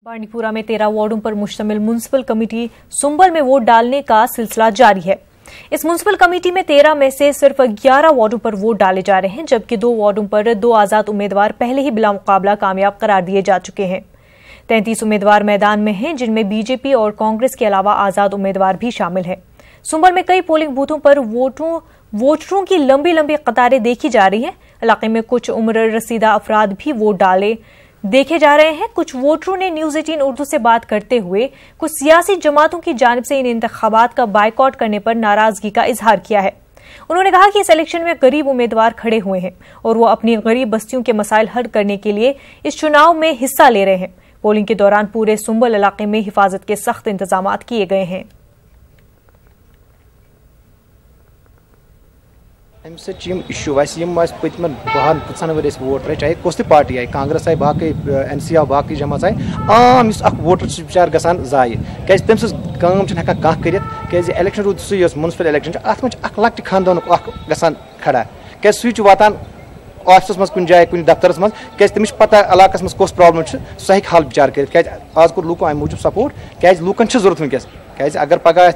बांडीपुरा में 13 वार्डों पर मुश्तमिल म्युनिसिपल कमेटी सुंबल में वोट डालने का सिलसिला जारी है। इस म्युनिसिपल कमेटी में 13 में से सिर्फ 11 वार्डों पर वोट डाले जा रहे हैं, जबकि 2 वार्डों पर 2 आजाद उम्मीदवार पहले ही बिला मुकाबला कामयाब करार दिए जा चुके हैं। 33 उम्मीदवार मैदान में हैं, जिनमें बीजेपी और कांग्रेस के अलावा आजाद उम्मीदवार भी शामिल हैं। सुंबल में कई पोलिंग बूथों पर वोटरों की लंबी लंबी कतारें देखी जा रही हैं। इलाके में कुछ उम्र रसीदा अफराद भी वोट डाले देखे जा रहे हैं। कुछ वोटरों ने न्यूज 18 उर्दू से बात करते हुए कुछ सियासी जमातों की जानिब से इन इंतखाबात का बायकॉट करने पर नाराजगी का इजहार किया है। उन्होंने कहा कि इस इलेक्शन में गरीब उम्मीदवार खड़े हुए हैं और वो अपनी गरीब बस्तियों के मसाइल हल करने के लिए इस चुनाव में हिस्सा ले रहे हैं। पोलिंग के दौरान पूरे सुंबल इलाके में हिफाजत के सख्त इंतजाम किए गए हैं। इशू पतमन 12 वरियस वोट रहे, चाहे कुछ पार्टी आई, कांग्रेस आई, बाकी NC आव, बाकी जमात आई, आम वोटर बेचार गसान जाय क्या तम सम कर इलेक्शन रूद सही म्युनिसिपल इलेक्शन अत मे लक्ट खानदान गसान खड़ा क्या सह वातान ऑफिस मज कुछ जाए कुछ दफ्तर मज क्या तमिस पता इलाकस मज कस प्रॉब्लम सह हेक हल बेचार कर आज कोर लूको अमे मूजूब सपोर्ट क्या लूकन जरूरत वनकस क्या अगर पगह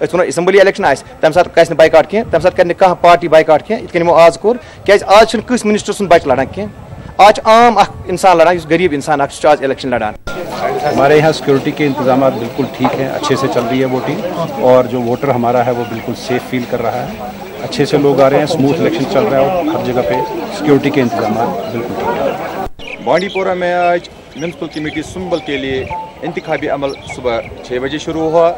वो असम्बली इलेक्शन तम सात कर बाइकाट कह तम सात कर कह पार्टी बाइकाट कह इत आज कोर क्या आज कस मिनिस्टर सुन बच लड़ान कह आज आम इंसान लड़ान गरीब इंसान आज इलेक्शन लड़ान। हमारे यहाँ सिक्योरिटी के इंतजाम बिल्कुल ठीक हैं, अच्छे से चल रही है वोटिंग और जो वोटर हमारा है वो बिल्कुल सेफ फील कर रहा है। अच्छे से लोग आ रहे हैं, स्मूथ इलेक्शन चल रहा है और हर जगह पे सिक्योरिटी के इंतजाम बिल्कुल ठीक है। बांडीपुरा में आज म्युनिसिपल कमेटी सुंबल के लिए इंतखाबी अमल सुबह 6 बजे शुरू हुआ।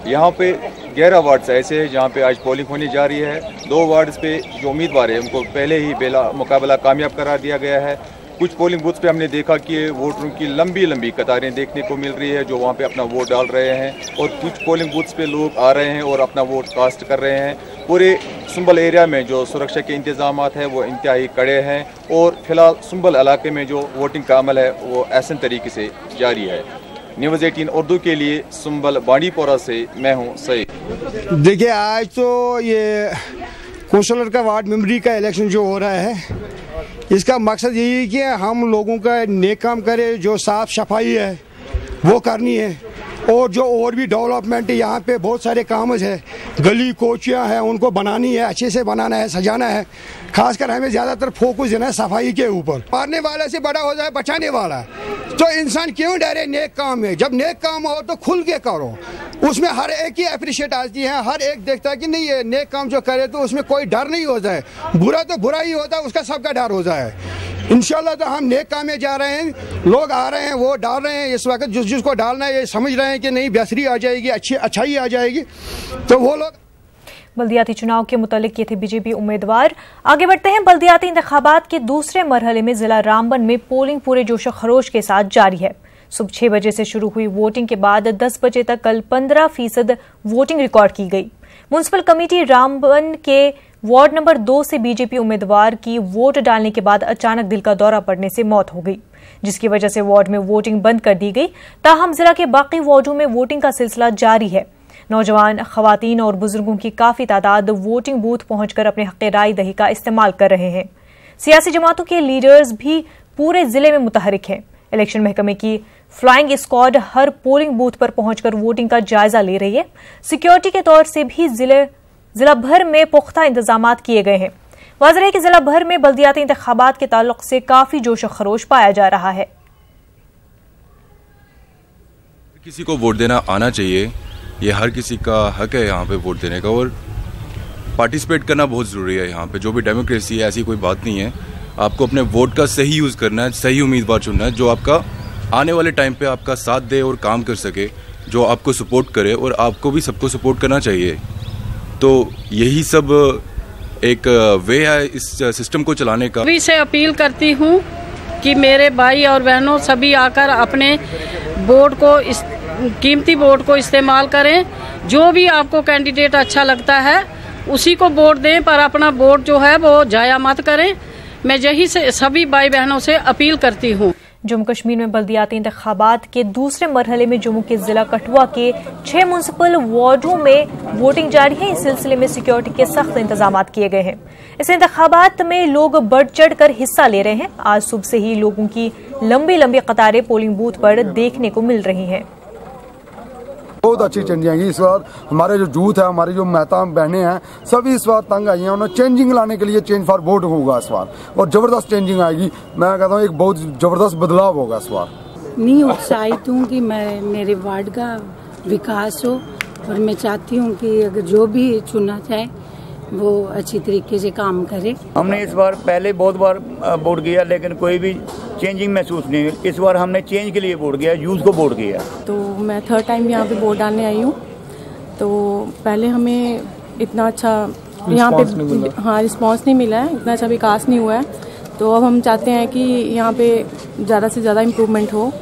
यहाँ पे 11 वार्ड्स ऐसे हैं जहाँ पे आज पोलिंग होने जा रही है। 2 वार्ड्स पे जो उम्मीदवार है उनको पहले ही बेला मुकाबला कामयाब करार दिया गया है। कुछ पोलिंग बूथ्स पे हमने देखा कि वोटरों की लंबी लंबी कतारें देखने को मिल रही है जो वहाँ पे अपना वोट डाल रहे हैं और कुछ पोलिंग बूथ्स पे लोग आ रहे हैं और अपना वोट कास्ट कर रहे हैं। पूरे सुंबल एरिया में जो सुरक्षा के इंतजाम हैं वो इंतहाई कड़े हैं और फिलहाल सुंबल इलाके में जो वोटिंग का अमल है वो ऐसे तरीके से जारी है। न्यूज़ 18 उर्दू के लिए सुंबल बांडीपुरा से मैं हूँ सईद। देखिए, आज तो ये कौंसलर का वार्ड मेंबरी का इलेक्शन जो हो रहा है, इसका मकसद यही है कि हम लोगों का नेक काम करें, जो साफ सफाई है वो करनी है और जो और भी डेवलपमेंट यहाँ पे बहुत सारे काम है, गली कोचियाँ हैं उनको बनानी है, अच्छे से बनाना है, सजाना है। खासकर हमें ज़्यादातर फोकस देना है सफाई के ऊपर। मारने वाले से बड़ा हो जाए बचाने वाला, तो इंसान क्यों डरे नेक काम में। जब नेक काम हो तो खुल के करो, उसमें हर एक ही अप्रिशिएट आती है, हर एक देखता है कि नहीं ये नेक काम जो करे तो उसमें कोई डर नहीं होता है। बुरा तो बुरा ही होता है, उसका सबका डर हो जाए। इंशाल्लाह तो हम नेक काम में जा रहे हैं, लोग आ रहे हैं, वो डाल रहे हैं। इस वक्त जिसको डालना है ये समझ रहे हैं कि नहीं बेहतरी आ जाएगी, अच्छाई आ जाएगी, तो वो लोग। बल्दियाती चुनाव के मुतालिक ये थे बीजेपी उम्मीदवार। आगे बढ़ते हैं। बल्दियाती इंतखाबात के दूसरे मरहले में जिला रामबन में पोलिंग पूरे जोशो खरोश के साथ जारी है। सुबह 6 बजे से शुरू हुई वोटिंग के बाद 10 बजे तक कल 15% वोटिंग रिकॉर्ड की गई। म्युनिसिपल कमेटी रामबन के वार्ड नंबर 2 से बीजेपी उम्मीदवार की वोट डालने के बाद अचानक दिल का दौरा पड़ने से मौत हो गई, जिसकी वजह से वार्ड में वोटिंग बंद कर दी गई। ताहम जिला के बाकी वार्डों में वोटिंग का सिलसिला जारी है। नौजवान, खवातीन और बुजुर्गों की काफी तादाद वोटिंग बूथ पहुंचकर अपने हक राय दही का इस्तेमाल कर रहे हैं। सियासी जमातों के लीडर्स भी पूरे जिले में मुतहरिक हैं। इलेक्शन महकमे की फ्लाइंग स्क्वाड हर पोलिंग बूथ पर पहुंचकर वोटिंग का जायजा ले रही है। सिक्योरिटी के तौर से भी जिला भर में पुख्ता इंतजाम किए गए हैं। वाज़ेह है कि जिला भर में बल्दियाती इंतखाबात के ताल्लुक से काफी जोश खरोश पाया जा रहा है। किसी को वोट देना आना चाहिए, ये हर किसी का हक है यहाँ पे वोट देने का और पार्टिसिपेट करना बहुत ज़रूरी है। यहाँ पे जो भी डेमोक्रेसी है ऐसी कोई बात नहीं है। आपको अपने वोट का सही यूज़ करना है, सही उम्मीदवार चुनना है जो आपका आने वाले टाइम पे आपका साथ दे और काम कर सके, जो आपको सपोर्ट करे और आपको भी सबको सपोर्ट करना चाहिए। तो यही सब एक वे है इस सिस्टम को चलाने का। सभी से अपील करती हूँ कि मेरे भाई और बहनों सभी आकर अपने वोट को कीमती वोट को इस्तेमाल करें। जो भी आपको कैंडिडेट अच्छा लगता है उसी को वोट दें, पर अपना वोट जो है वो जाया मत करें। मैं यही से सभी भाई बहनों से अपील करती हूँ। जम्मू कश्मीर में बल्दियाती इंतखाबात के दूसरे मरहले में जम्मू के जिला कठुआ के 6 म्युनिसिपल वार्डों में वोटिंग जारी है। इस सिलसिले में सिक्योरिटी के सख्त इंतजाम किए गए हैं। इस इंतखाबात में लोग बढ़ चढ़ कर हिस्सा ले रहे हैं। आज सुबह से ही लोगों की लंबी लंबी कतारें पोलिंग बूथ पर देखने को मिल रही हैं। बहुत अच्छी चेंजिंग आएगी इस बार। हमारे जो यूथ है, हमारी जो माता बहनें हैं, सभी इस बार तंग आई हैं। उन्हें चेंजिंग लाने के लिए चेंज फॉर वोट होगा इस बार, और जबरदस्त चेंजिंग आएगी। मैं कहता हूँ एक बहुत जबरदस्त बदलाव होगा इस बार। नहीं उत्साहित हूँ कि मैं मेरे वार्ड का विकास हो, और मैं चाहती हूँ कि अगर जो भी चुना जाए वो अच्छी तरीके से काम करे। हमने इस बार पहले बहुत बार वोट किया, लेकिन कोई भी चेंजिंग महसूस नहीं हुई। इस बार हमने चेंज के लिए वोट किया, यूथ को वोट किया। तो मैं 3rd टाइम यहाँ पे वोट डालने आई हूँ। तो पहले हमें इतना अच्छा यहाँ पे रिस्पांस नहीं मिला है, इतना अच्छा विकास नहीं हुआ है। तो अब हम चाहते हैं कि यहाँ पे ज़्यादा से ज़्यादा इम्प्रूवमेंट हो।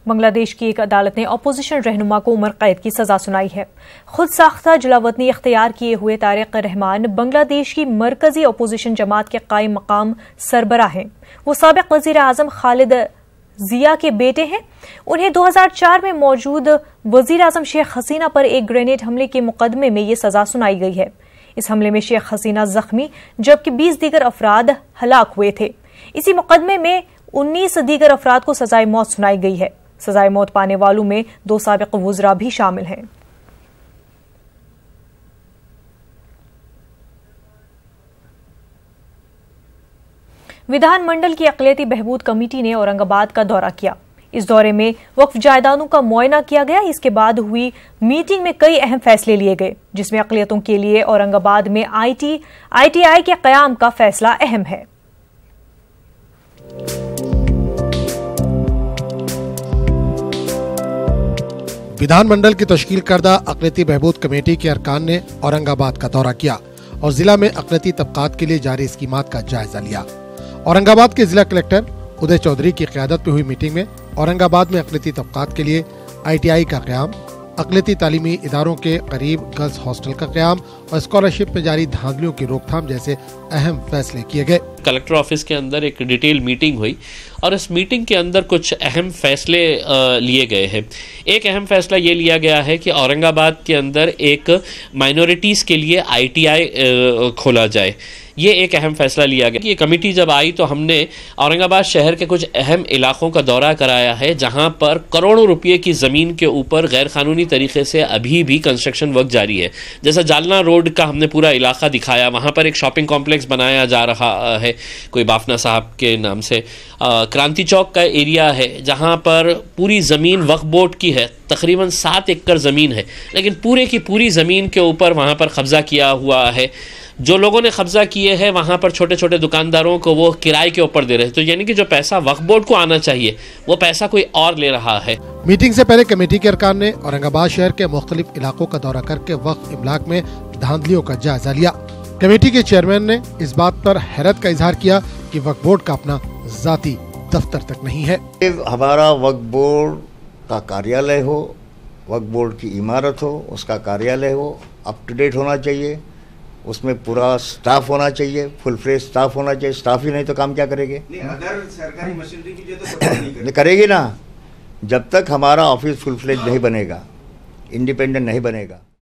बांग्लादेश की एक अदालत ने अपोजिशन रहनुमा को उम्र कैद की सजा सुनाई है। खुद साख्ता जलावतनी इख्तियार किए हुए तारिक रहमान बांग्लादेश की मरकजी अपोजिशन जमात के कायम मकाम सरबराह हैं। वो साबिक वजीर आजम खालिद जिया के बेटे हैं। उन्हें 2004 में मौजूद वजीर आजम शेख हसीना पर एक ग्रेनेड हमले के मुकदमे में ये सजा सुनाई गई है। इस हमले में शेख हसीना जख्मी जबकि 20 दीगर अफराद हलाक हुए थे। इसी मुकदमे में 19 दीगर अफराद को सजाए मौत सुनाई गई है। सजाए मौत पाने वालों में 2 साबिक वुज़रा भी शामिल हैं। विधानमंडल की अक़लियती बहबूद कमेटी ने औरंगाबाद का दौरा किया। इस दौरे में वक्फ जायदादों का मुआयना किया गया। इसके बाद हुई मीटिंग में कई अहम फैसले लिए गए, जिसमें अक़लियतों के लिए औरंगाबाद में ITI के क़याम का फैसला अहम है। विधानमंडल की तश्कील करदा अक़लियती बहबूद कमेटी के अरकान ने औरंगाबाद का दौरा किया और जिला में अक़लियती तबक़ात के लिए जारी स्कीमात का जायजा लिया। औरंगाबाद के जिला कलेक्टर उदय चौधरी की क़यादत में हुई मीटिंग में औरंगाबाद में अक़लियती तबक़ात के लिए ITI का क़याम, अक़लियती तालीमी इदारों के करीब गर्ल्स हॉस्टल का क़याम और स्कॉलरशिप में जारी धांधलियों की रोकथाम जैसे अहम फैसले किए गए। कलेक्टर ऑफिस के अंदर एक डिटेल मीटिंग हुई और इस मीटिंग के अंदर कुछ अहम फैसले लिए गए हैं। एक अहम फैसला ये लिया गया है कि औरंगाबाद के अंदर एक माइनॉरिटीज़ के लिए ITI खोला जाए। ये एक अहम फैसला लिया गया। ये कमेटी जब आई तो हमने औरंगाबाद शहर के कुछ अहम इलाकों का दौरा कराया है, जहां पर करोड़ों रुपए की ज़मीन के ऊपर गैर कानूनी तरीके से अभी भी कंस्ट्रक्शन वर्क जारी है। जैसा जालना रोड का हमने पूरा इलाका दिखाया, वहां पर एक शॉपिंग कॉम्प्लेक्स बनाया जा रहा है कोई बाफना साहब के नाम से। क्रांति चौक का एरिया है जहां पर पूरी ज़मीन वक्फ बोर्ड की है, तकरीबन 7 एकड़ ज़मीन है, लेकिन पूरे की पूरी ज़मीन के ऊपर वहां पर कब्जा किया हुआ है। जो लोगों ने कब्जा किए हैं वहां पर छोटे छोटे दुकानदारों को वो किराए के ऊपर दे रहे हैं। तो यानी कि जो पैसा वक्फ बोर्ड को आना चाहिए वो पैसा कोई और ले रहा है। मीटिंग से पहले कमेटी के अरकान ने औरंगाबाद शहर के मुख्तलिफ इलाकों का दौरा करके वक्फ इमलाक में धांधलियों का जायजा लिया। कमेटी के चेयरमैन ने इस बात पर हैरत का इजहार किया कि वक्फ बोर्ड का अपना जाती दफ्तर तक नहीं है। हमारा वक्फ बोर्ड का कार्यालय हो, वक्फ बोर्ड की इमारत हो, उसका कार्यालय हो, अप टू डेट होना चाहिए, उसमें पूरा स्टाफ होना चाहिए, फुल फ्लेज स्टाफ होना चाहिए। स्टाफ ही नहीं तो काम क्या करेंगे? अगर सरकारी मशीनरी की तो सपोर्ट नहीं करेगी ना। जब तक हमारा ऑफिस फुल फ्लेज नहीं बनेगा, इंडिपेंडेंट नहीं बनेगा।